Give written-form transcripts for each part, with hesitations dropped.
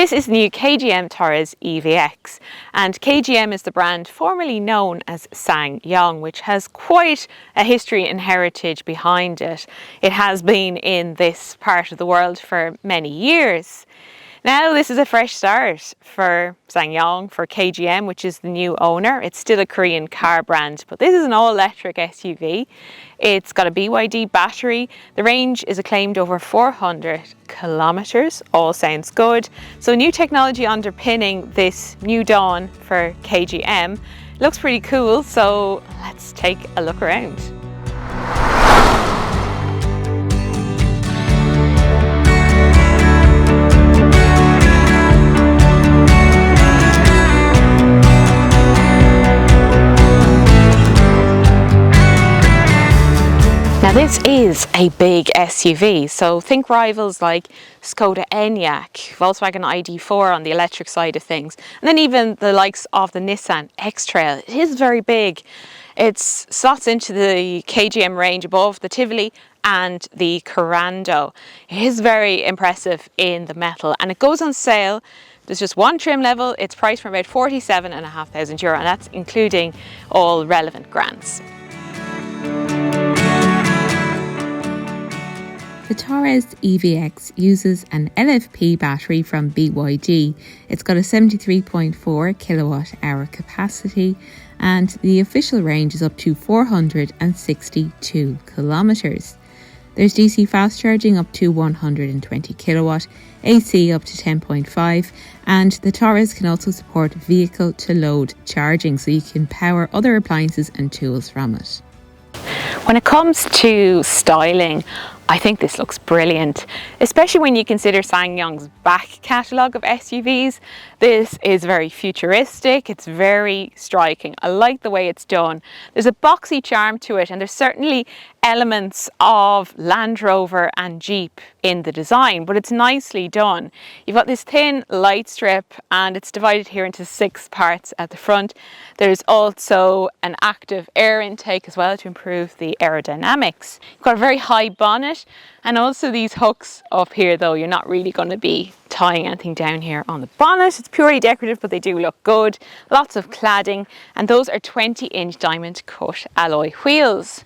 This is the new KGM Torres EVX, and KGM is the brand formerly known as SsangYong, which has quite a history and heritage behind it. It has been in this part of the world for many years. Now this is a fresh start for SsangYong, for KGM, which is the new owner. It's still a Korean car brand, but this is an all-electric SUV. It's got a BYD battery. The range is acclaimed over 400 kilometers. All sounds good. So new technology underpinning this new dawn for KGM. Looks pretty cool, so let's take a look around. Now this is a big SUV, so think rivals like Skoda Enyaq, Volkswagen ID4 on the electric side of things, and then even the likes of the Nissan X-Trail. It is very big. It slots into the KGM range above the Tivoli and the Korando. It is very impressive in the metal, and it goes on sale. There's just one trim level. It's priced from about €47,500, and that's including all relevant grants. The Torres EVX uses an LFP battery from BYD. It's got a 73.4 kilowatt hour capacity, and the official range is up to 462 kilometres. There's DC fast charging up to 120 kilowatt, AC up to 10.5, and the Torres can also support vehicle to load charging, so you can power other appliances and tools from it. When it comes to styling, I think this looks brilliant, especially when you consider SsangYong's back catalogue of SUVs. This is very futuristic, it's very striking. I like the way it's done. There's a boxy charm to it, and there's certainly elements of Land Rover and Jeep in the design, but it's nicely done. You've got this thin light strip, and it's divided here into 6 parts at the front. There's also an active air intake as well to improve the aerodynamics. You've got a very high bonnet, and also these hooks up here, though you're not really going to be tying anything down here on the bonnet. It's purely decorative, but they do look good. Lots of cladding, and those are 20-inch diamond cut alloy wheels.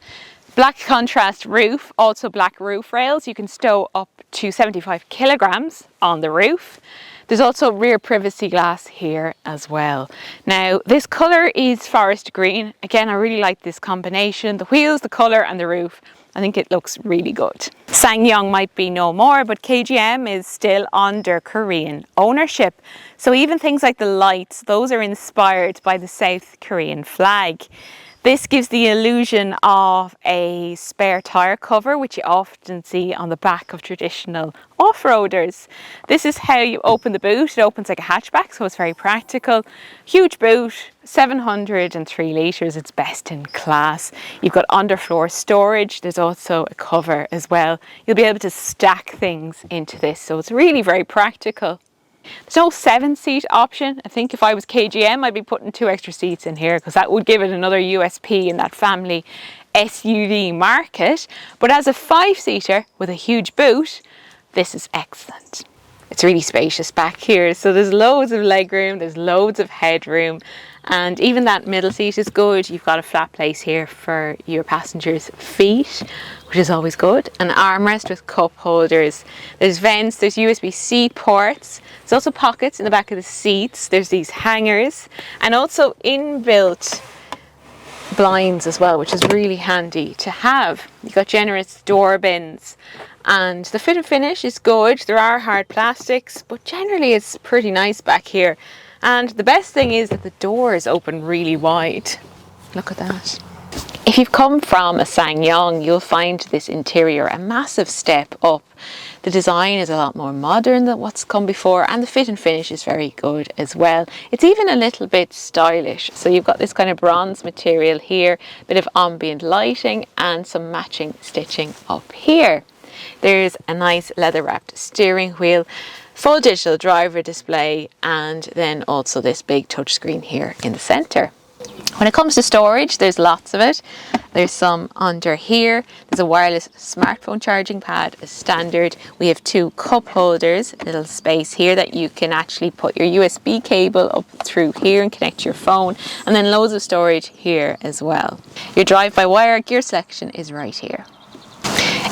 Black contrast roof, also black roof rails. You can stow up to 75 kilograms on the roof. There's also rear privacy glass here as well. Now this colour is forest green. Again, I really like this combination. The wheels, the colour and the roof. I think it looks really good. SsangYong might be no more, but KGM is still under Korean ownership. So even things like the lights, those are inspired by the South Korean flag. This gives the illusion of a spare tyre cover, which you often see on the back of traditional off-roaders. This is how you open the boot. It opens like a hatchback, so it's very practical. Huge boot, 703 litres, it's best in class. You've got underfloor storage. There's also a cover as well. You'll be able to stack things into this, so it's really very practical. There's no 7-seat option. I think if I was KGM, I'd be putting 2 extra seats in here, because that would give it another USP in that family SUV market. But as a 5-seater with a huge boot, this is excellent. It's really spacious back here, so there's loads of legroom, there's loads of headroom, and even that middle seat is good. You've got a flat place here for your passengers' feet, which is always good. An armrest with cup holders. There's vents, there's USB-C ports. There's also pockets in the back of the seats. There's these hangers, and also inbuilt blinds as well, which is really handy to have. You've got generous door bins, and the fit and finish is good. There are hard plastics, but generally it's pretty nice back here. And the best thing is that the doors open really wide. Look at that. If you've come from a SsangYong, you'll find this interior a massive step up. The design is a lot more modern than what's come before, and the fit and finish is very good as well. It's even a little bit stylish. So you've got this kind of bronze material here, a bit of ambient lighting, and some matching stitching up here. There's a nice leather wrapped steering wheel, full digital driver display, and then also this big touchscreen here in the centre. When it comes to storage, there's lots of it. There's some under here. There's a wireless smartphone charging pad as standard. We have 2 cup holders, a little space here that you can actually put your USB cable up through here and connect to your phone, and then loads of storage here as well. Your drive-by-wire gear selection is right here.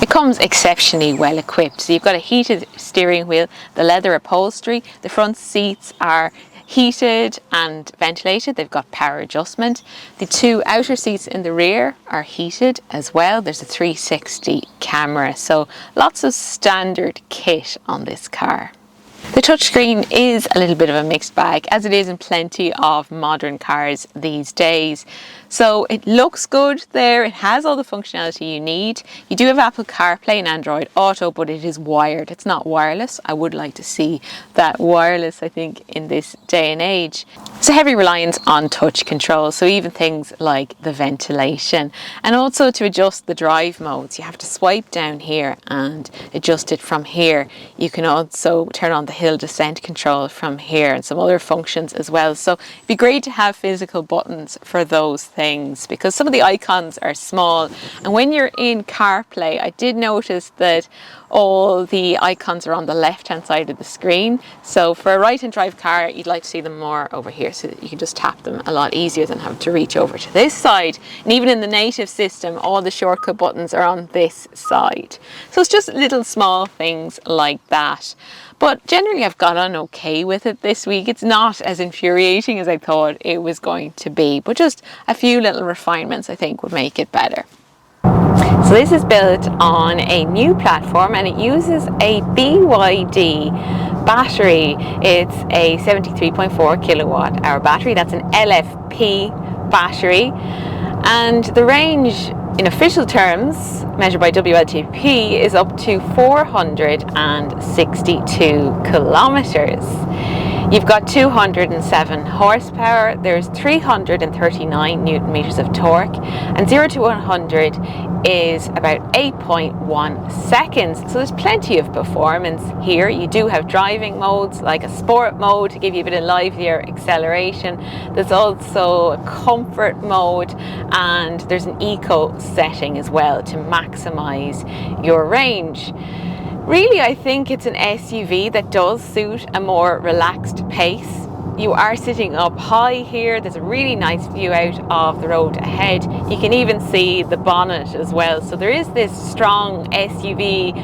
It comes exceptionally well equipped. So you've got a heated steering wheel, the leather upholstery, the front seats are heated and ventilated. They've got power adjustment. The 2 outer seats in the rear are heated as well. There's a 360 camera, so lots of standard kit on this car. The touchscreen is a little bit of a mixed bag, as it is in plenty of modern cars these days. So it looks good there, it has all the functionality you need. You do have Apple CarPlay and Android Auto, but it is wired, it's not wireless. I would like to see that wireless, I think, in this day and age. It's a heavy reliance on touch control, so even things like the ventilation. And also to adjust the drive modes, you have to swipe down here and adjust it from here. You can also turn on the hill descent control from here and some other functions as well. So it'd be great to have physical buttons for those things, because some of the icons are small, and when you're in CarPlay, I did notice that all the icons are on the left hand side of the screen. So for a right hand drive car, you'd like to see them more over here so that you can just tap them a lot easier than have to reach over to this side. And even in the native system, all the shortcut buttons are on this side. So it's just little small things like that. But generally I've got on okay with it this week. It's not as infuriating as I thought it was going to be, but just a few little refinements I think would make it better. So this is built on a new platform and it uses a BYD battery. It's a 73.4 kilowatt hour battery. That's an LFP battery. And the range in official terms, measured by WLTP, is up to 462 kilometres. You've got 207 horsepower, there's 339 newton meters of torque, and 0 to 100 is about 8.1 seconds. So there's plenty of performance here. You do have driving modes like a sport mode to give you a bit of livelier acceleration. There's also a comfort mode, and there's an eco setting as well to maximize your range. Really, I think it's an SUV that does suit a more relaxed pace. You are sitting up high here. There's a really nice view out of the road ahead. You can even see the bonnet as well. So there is this strong SUV,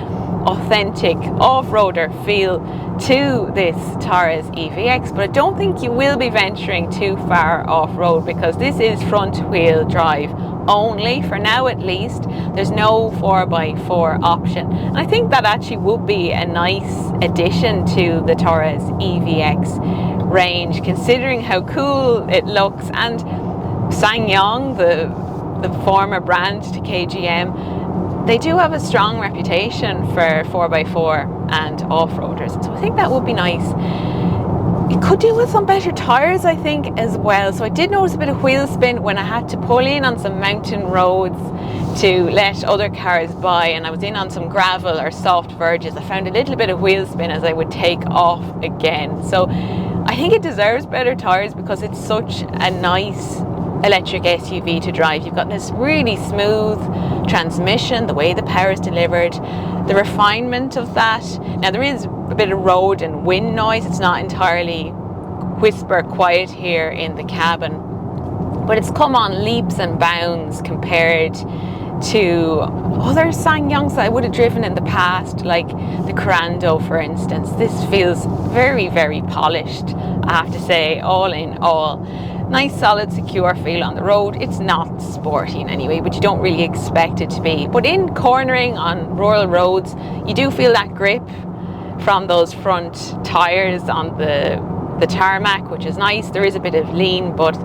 authentic off-roader feel to this Torres EVX, but I don't think you will be venturing too far off-road because this is front-wheel drive only, for now at least. There's no 4x4 option, and I think that actually would be a nice addition to the Torres EVX range, considering how cool it looks. And SsangYong, the former brand to KGM, they do have a strong reputation for 4x4 and off-roaders, so I think that would be nice. It could do with some better tyres, I think, as well. So I did notice a bit of wheel spin when I had to pull in on some mountain roads to let other cars by, and I was in on some gravel or soft verges. I found a little bit of wheel spin as I would take off again. So I think it deserves better tyres because it's such a nice electric SUV to drive. You've got this really smooth transmission, the way the power is delivered, the refinement of that. Now there is a bit of road and wind noise. It's not entirely whisper quiet here in the cabin, but it's come on leaps and bounds compared to other SsangYongs that I would have driven in the past, like the Korando, for instance. This feels very, very polished, I have to say, all in all. Nice, solid, secure feel on the road. It's not sporty in any way, but you don't really expect it to be. But in cornering on rural roads, you do feel that grip from those front tyres on the tarmac, which is nice. There is a bit of lean, but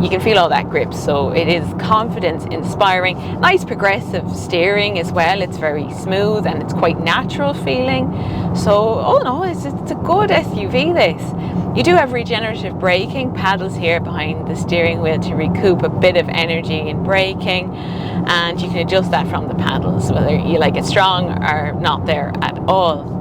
you can feel all that grip, so it is confidence inspiring. Nice progressive steering as well. It's very smooth and it's quite natural feeling. So all in all, it's a good SUV, this. You do have regenerative braking, paddles here behind the steering wheel to recoup a bit of energy in braking, and you can adjust that from the paddles, whether you like it strong or not there at all.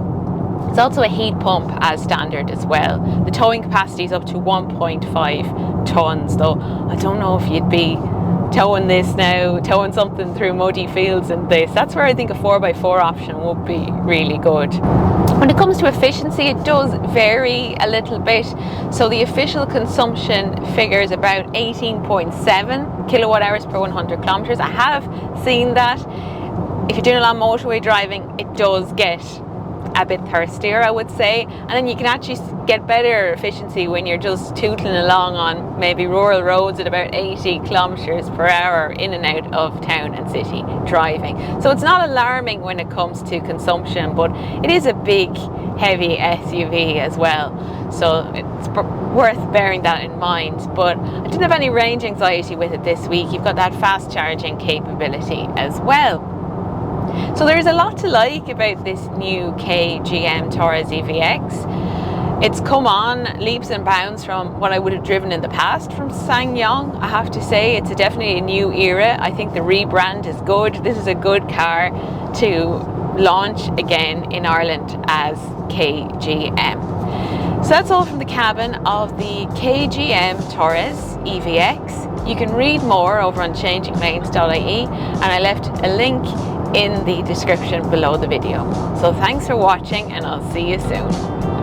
It's also a heat pump as standard as well. The towing capacity is up to 1.5 tons, though I don't know if you'd be towing this now, towing something through muddy fields and this. That's where I think a 4x4 option would be really good. When it comes to efficiency, it does vary a little bit. So the official consumption figure is about 18.7 kilowatt hours per 100 kilometers. I have seen that. If you're doing a lot of motorway driving, it does get a bit thirstier, I would say, and then you can actually get better efficiency when you're just tootling along on maybe rural roads at about 80 kilometers per hour in and out of town and city driving. So it's not alarming when it comes to consumption, but it is a big, heavy SUV as well, so it's worth bearing that in mind. But I didn't have any range anxiety with it this week. You've got that fast charging capability as well. So there's a lot to like about this new KGM Torres EVX. It's come on leaps and bounds from what I would have driven in the past from SsangYong. I have to say, it's definitely a new era. I think the rebrand is good. This is a good car to launch again in Ireland as KGM. So that's all from the cabin of the KGM Torres EVX. You can read more over on changinglanes.ie, and I left a link in the description below the video. So thanks for watching, and I'll see you soon.